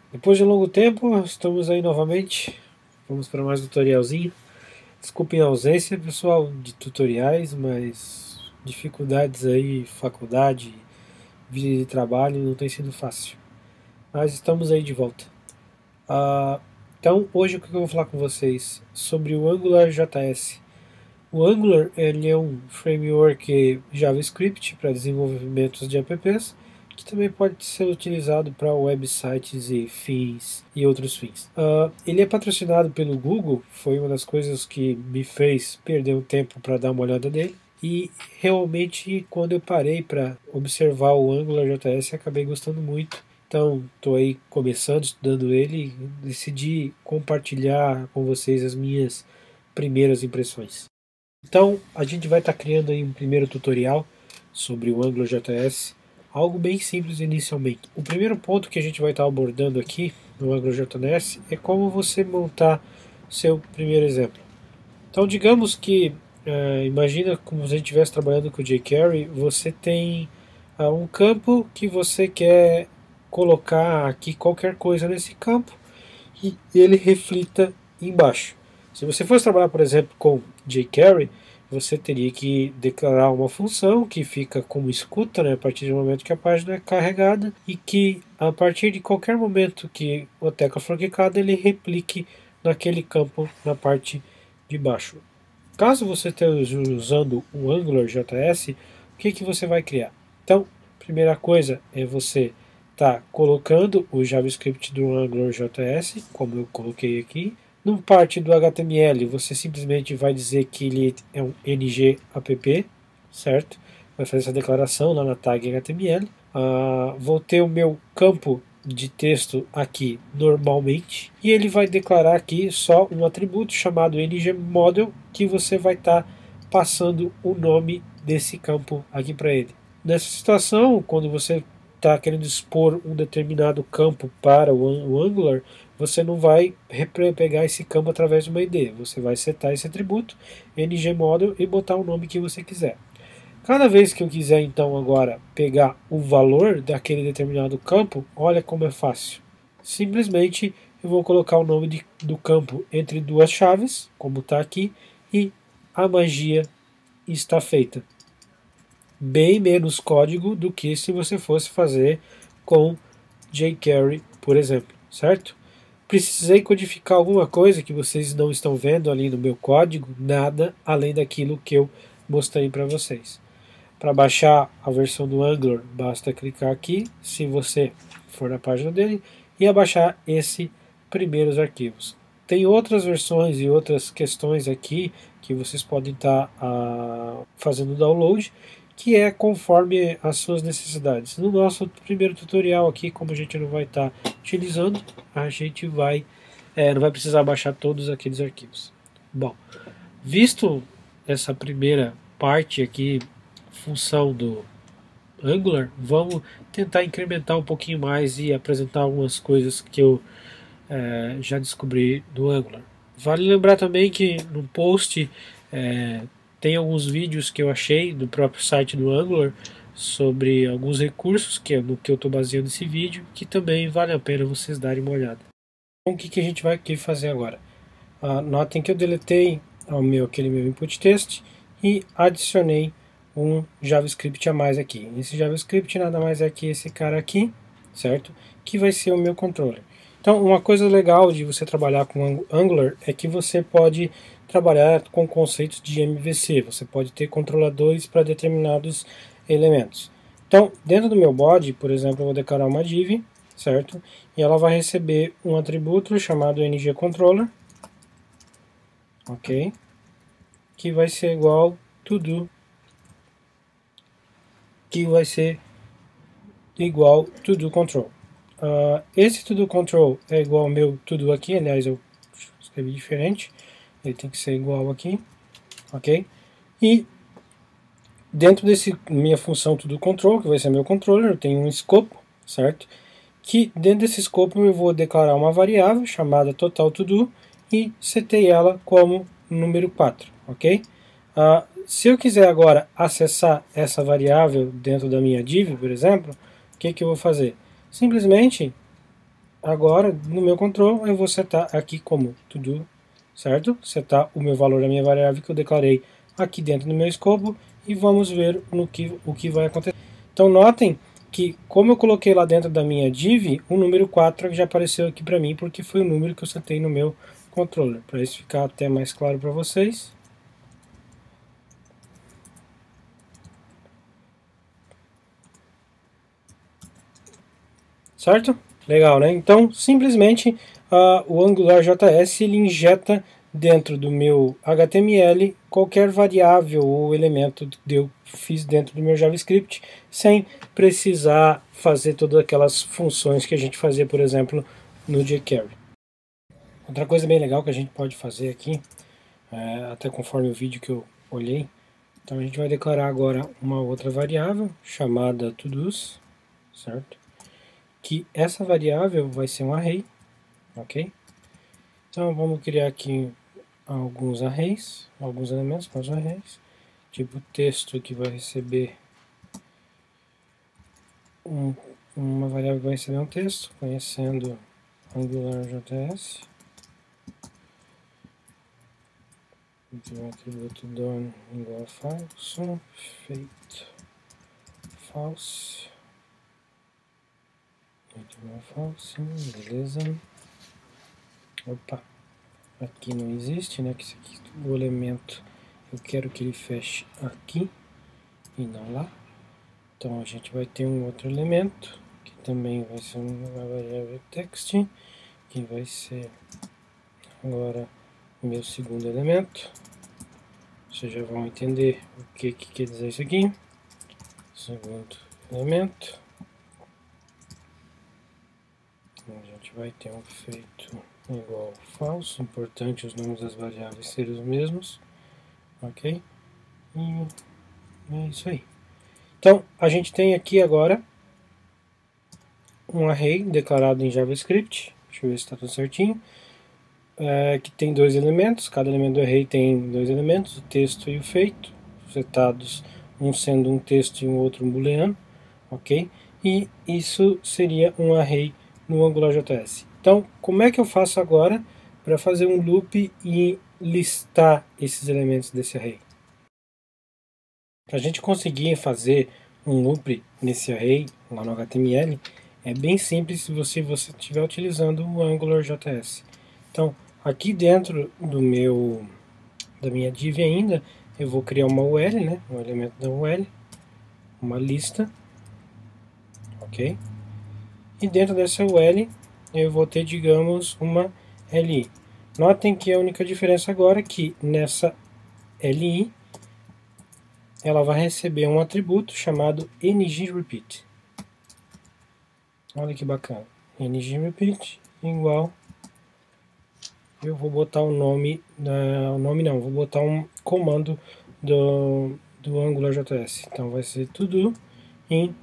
Depois de um longo tempo, estamos aí novamente. Vamos para mais um tutorialzinho. Desculpem a ausência, pessoal, de tutoriais, mas dificuldades aí, faculdade, vida de trabalho, não tem sido fácil. Mas estamos aí de volta. Então, hoje o que eu vou falar com vocês? Sobre o AngularJS. O Angular ele é um framework JavaScript para desenvolvimento de apps, que também pode ser utilizado para websites e fins e outros fins. Ele é patrocinado pelo Google, foi uma das coisas que me fez perder um tempo para dar uma olhada nele. E realmente, quando eu parei para observar o AngularJS, acabei gostando muito. Então, estou aí começando, estudando ele e decidi compartilhar com vocês as minhas primeiras impressões. Então, a gente vai estar criando aí um primeiro tutorial sobre o AngularJS, algo bem simples inicialmente. O primeiro ponto que a gente vai estar abordando aqui no AngularJS é como você montar seu primeiro exemplo. Então, digamos que, imagina como se a gente estivesse trabalhando com o jQuery, você tem um campo que você quer colocar aqui qualquer coisa nesse campo e ele reflita embaixo. Se você fosse trabalhar, por exemplo, com jQuery, você teria que declarar uma função que fica como escuta, né, a partir do momento que a página é carregada, e que a partir de qualquer momento que a tecla for clicada, ele replique naquele campo na parte de baixo. Caso você esteja usando o AngularJS, o que você vai criar? Então, primeira coisa é você estar colocando o JavaScript do AngularJS, como eu coloquei aqui. Numa parte do HTML, você simplesmente vai dizer que ele é um ng-app, certo? Vai fazer essa declaração lá na tag HTML. Vou ter o meu campo de texto aqui normalmente e ele vai declarar aqui só um atributo chamado ngModel que você vai estar passando o nome desse campo aqui para ele. Nessa situação, quando você está querendo expor um determinado campo para o Angular, você não vai pegar esse campo através de uma ID, você vai setar esse atributo ngModel e botar o nome que você quiser. Cada vez que eu quiser então agora pegar o valor daquele determinado campo, olha como é fácil. Simplesmente eu vou colocar o nome do campo entre duas chaves, como está aqui, e a magia está feita. Bem menos código do que se você fosse fazer com jQuery, por exemplo, certo? Precisei codificar alguma coisa que vocês não estão vendo ali no meu código, nada além daquilo que eu mostrei para vocês. Para baixar a versão do Angular, basta clicar aqui, se você for na página dele, e abaixar esses primeiros arquivos. Tem outras versões e outras questões aqui que vocês podem estar fazendo download, que é conforme as suas necessidades. No nosso primeiro tutorial aqui, como a gente não vai estar utilizando, a gente não vai precisar baixar todos aqueles arquivos. Bom, visto essa primeira parte aqui, função do Angular, vamos tentar incrementar um pouquinho mais e apresentar algumas coisas que eu já descobri do Angular. Vale lembrar também que no post tem alguns vídeos que eu achei do próprio site do Angular sobre alguns recursos que é no que eu estou baseando esse vídeo, que também vale a pena vocês darem uma olhada. Então, o que a gente vai aqui fazer agora? Notem que eu deletei aquele meu input text e adicionei um JavaScript a mais aqui. Esse JavaScript nada mais é que esse cara aqui, certo? Que vai ser o meu controller. Então, uma coisa legal de você trabalhar com Angular é que você pode trabalhar com conceitos de MVC. Você pode ter controladores para determinados elementos. Então, dentro do meu body, por exemplo, eu vou declarar uma div, certo? E ela vai receber um atributo chamado ngController, ok? Que vai ser igual to do control. Esse to do control é igual ao meu to do aqui, aliás eu escrevi diferente, ele tem que ser igual aqui, ok? E dentro desse minha função to do control, que vai ser meu controller, eu tenho um escopo, certo? Que dentro desse escopo eu vou declarar uma variável chamada total to do e setei ela como número 4, ok? Se eu quiser agora acessar essa variável dentro da minha div, por exemplo, o que eu vou fazer? Simplesmente agora, no meu control, eu vou setar aqui como to-do, certo? Setar o meu valor da minha variável que eu declarei aqui dentro do meu escopo e vamos ver o que vai acontecer. Então notem que, como eu coloquei lá dentro da minha div, o número 4 já apareceu aqui para mim, porque foi o número que eu setei no meu controller. Para isso ficar até mais claro para vocês. Certo? Legal, né? Então, simplesmente, o AngularJS ele injeta dentro do meu HTML qualquer variável ou elemento que eu fiz dentro do meu JavaScript, sem precisar fazer todas aquelas funções que a gente fazia, por exemplo, no jQuery. Outra coisa bem legal que a gente pode fazer aqui, até conforme o vídeo que eu olhei, então a gente vai declarar agora uma outra variável chamada todos, certo? Que essa variável vai ser um array, ok? Então vamos criar aqui alguns arrays, alguns elementos para os arrays, tipo texto que vai receber uma variável que vai receber um texto, conhecendo AngularJS. Então o atributo done igual a falso, feito false, igual a falso, beleza. Opa, aqui não existe, né? Que isso aqui, o elemento, eu quero que ele feche aqui e não lá. Então a gente vai ter um outro elemento, que também vai ser uma variável text, que vai ser agora o meu segundo elemento. Vocês já vão entender o que quer dizer isso aqui. Segundo elemento. A gente vai ter um feito igual falso. Importante os nomes das variáveis serem os mesmos. Ok? E é isso aí. Então, a gente tem aqui agora um array declarado em JavaScript. Deixa eu ver se está tudo certinho. Que tem dois elementos, cada elemento do array tem dois elementos, o texto e o feito, setados, um sendo um texto e um outro um booleano, ok? E isso seria um array no AngularJS. Então, como é que eu faço agora para fazer um loop e listar esses elementos desse array? Para a gente conseguir fazer um loop nesse array, lá no HTML, é bem simples se você estiver utilizando o AngularJS. Então, aqui dentro da minha div ainda, eu vou criar uma UL, né, um elemento da UL, uma lista, ok? E dentro dessa UL eu vou ter, digamos, uma LI. Notem que a única diferença agora é que nessa LI ela vai receber um atributo chamado ngRepeat. Olha que bacana. ngRepeat igual, eu vou botar o nome, vou botar um comando do AngularJS. Então vai ser todo em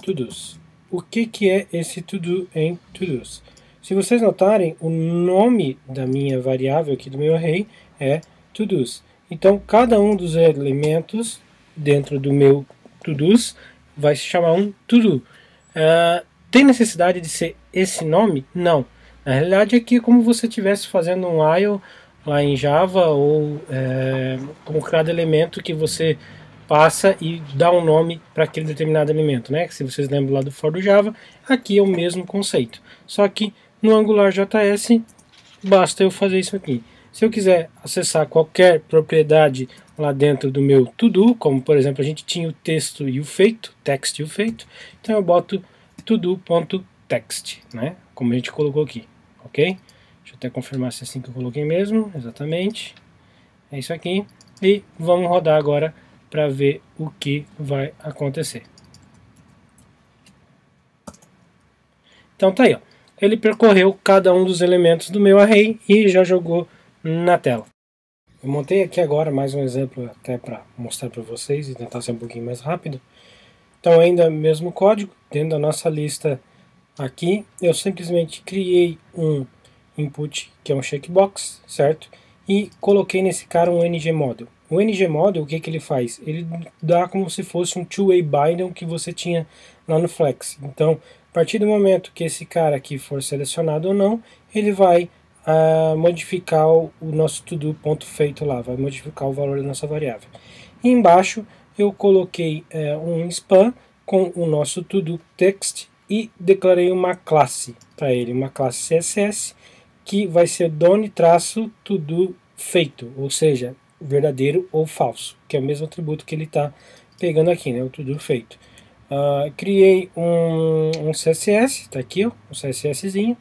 todos. O que é esse todo em todos? Se vocês notarem, o nome da minha variável aqui do meu array é todos. Então cada um dos elementos dentro do meu todos vai se chamar um todo. Tem necessidade de ser esse nome? Não. Na realidade, aqui é como você estivesse fazendo um while lá em Java, ou como cada elemento que você passa e dá um nome para aquele determinado elemento, né? Se vocês lembram lá do for do Java, aqui é o mesmo conceito. Só que no AngularJS basta eu fazer isso aqui. Se eu quiser acessar qualquer propriedade lá dentro do meu to-do, como por exemplo a gente tinha o texto e o feito, text e o feito, então eu boto todo.text, né? Como a gente colocou aqui, ok? Deixa eu até confirmar se é assim que eu coloquei mesmo, exatamente. É isso aqui. E vamos rodar agora para ver o que vai acontecer. Então tá aí, ó. Ele percorreu cada um dos elementos do meu array e já jogou na tela. Eu montei aqui agora mais um exemplo até para mostrar para vocês e tentar ser um pouquinho mais rápido. Então ainda mesmo código, dentro da nossa lista aqui, eu simplesmente criei um input que é um checkbox, certo? E coloquei nesse cara um ngModel. O ngModel, o que ele faz? Ele dá como se fosse um two-way binding que você tinha lá no Flex. Então, a partir do momento que esse cara aqui for selecionado ou não, ele vai modificar o nosso to-do ponto feito lá, vai modificar o valor da nossa variável. E embaixo eu coloquei um span com o nosso to-do text e declarei uma classe para ele, uma classe CSS, que vai ser done-to-do feito, ou seja, verdadeiro ou falso, que é o mesmo atributo que ele está pegando aqui, né, o to-do feito. Criei um CSS, está aqui, ó, um CSSzinho,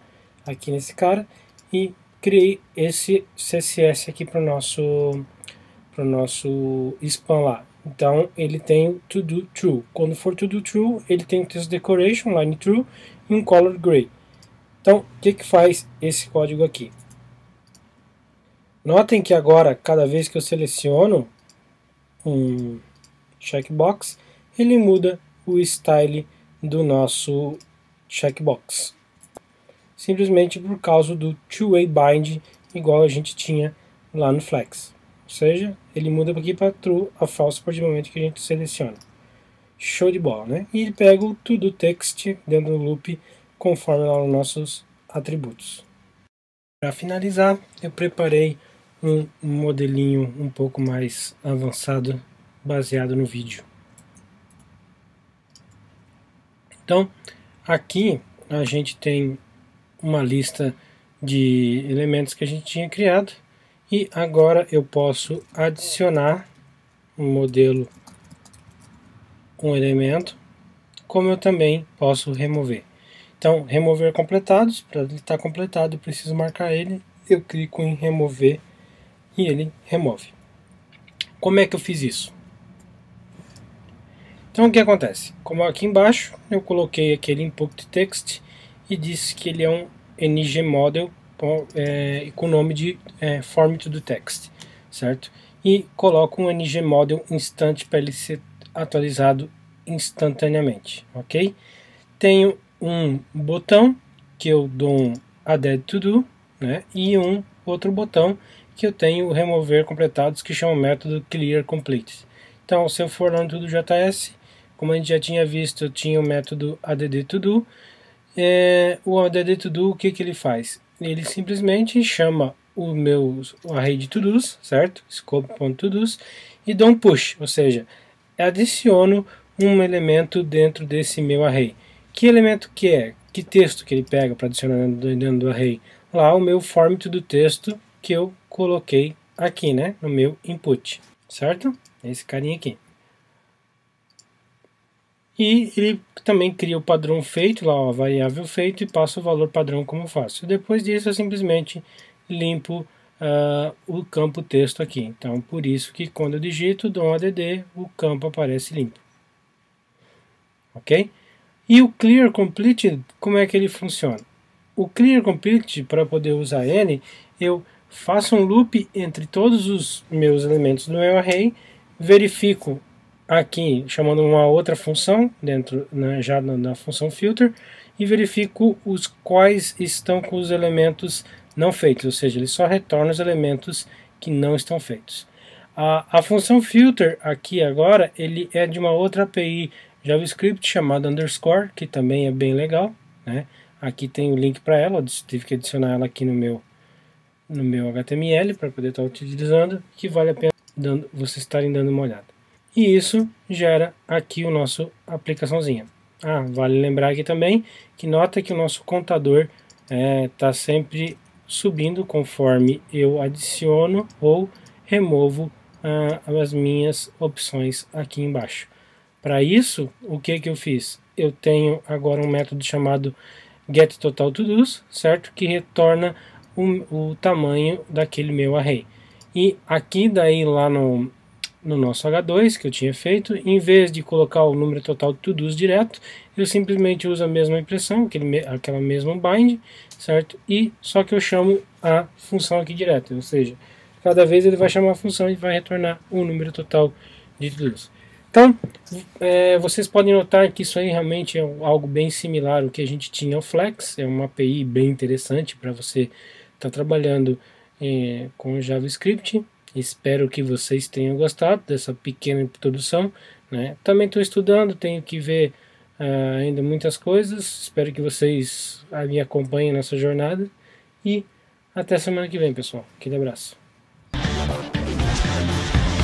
aqui nesse cara, e criei esse CSS aqui para o nosso span lá. Então ele tem to do true. Quando for to do true, ele tem o texto decoration, line true, e um color gray. Então, o que faz esse código aqui? Notem que agora, cada vez que eu seleciono um checkbox, ele muda o style do nosso checkbox. Simplesmente por causa do two-way bind, igual a gente tinha lá no Flex. Ou seja, ele muda aqui para true a false a partir do momento que a gente seleciona. Show de bola, né? E ele pega o to do text dentro do loop conforme lá os nossos atributos. Para finalizar, eu preparei um modelinho um pouco mais avançado baseado no vídeo. Então, aqui a gente tem uma lista de elementos que a gente tinha criado e agora eu posso adicionar um modelo, um elemento, como eu também posso remover. Então, remover completados, para ele estar completado eu preciso marcar ele, eu clico em remover e ele remove. Como é que eu fiz isso? Então o que acontece? Como aqui embaixo eu coloquei aquele input text e disse que ele é um ng model com o nome de form to do text, certo? E coloco um ng model instante para ele ser atualizado instantaneamente, ok? Tenho um botão que eu dou um added to do, né? E um outro botão que eu tenho remover completados que chama o método clear complete. Então, se eu for lá no todo.js, como a gente já tinha visto, eu tinha o método addToDo. O addToDo, o que ele faz? Ele simplesmente chama o array de todos, certo? Scope.todos, e dá um push, ou seja, adiciono um elemento dentro desse meu array. Que elemento que é? Que texto que ele pega para adicionar dentro do array? Lá o meu form to do texto que eu coloquei aqui, né? No meu input, certo? Esse carinha aqui. E ele também cria o padrão feito, lá a variável feito, e passa o valor padrão como faço. Depois disso eu simplesmente limpo o campo texto aqui. Então por isso que quando eu digito dou um add, o campo aparece limpo. Ok? E o clear completed, como é que ele funciona? O clear completed, para poder usar ele, eu faço um loop entre todos os meus elementos do meu array, verifico aqui chamando uma outra função dentro, né, já na função filter, e verifico os quais estão com os elementos não feitos, ou seja, ele só retorna os elementos que não estão feitos. A função filter aqui agora, ele é de uma outra API JavaScript chamada underscore, que também é bem legal, né? Aqui tem o link para ela, eu tive que adicionar ela aqui no meu HTML para poder estar utilizando, que vale a pena vocês estarem dando uma olhada. E isso gera aqui o nosso aplicaçãozinha. Vale lembrar aqui também que nota que o nosso contador está sempre subindo conforme eu adiciono ou removo as minhas opções aqui embaixo. Para isso, o que eu fiz? Eu tenho agora um método chamado getTotalToDos, certo? Que retorna o tamanho daquele meu array. E aqui daí lá no nosso H2 que eu tinha feito, em vez de colocar o número total de todos direto, eu simplesmente uso a mesma impressão, aquela mesma bind, certo? E só que eu chamo a função aqui direto, ou seja, cada vez ele vai chamar a função e vai retornar o número total de todos. Então, vocês podem notar que isso aí realmente é algo bem similar ao que a gente tinha ao Flex, é uma API bem interessante para você estar trabalhando com JavaScript. Espero que vocês tenham gostado dessa pequena introdução, né? Também estou estudando, tenho que ver ainda muitas coisas. Espero que vocês me acompanhem nessa jornada e até semana que vem, pessoal. Aquele abraço.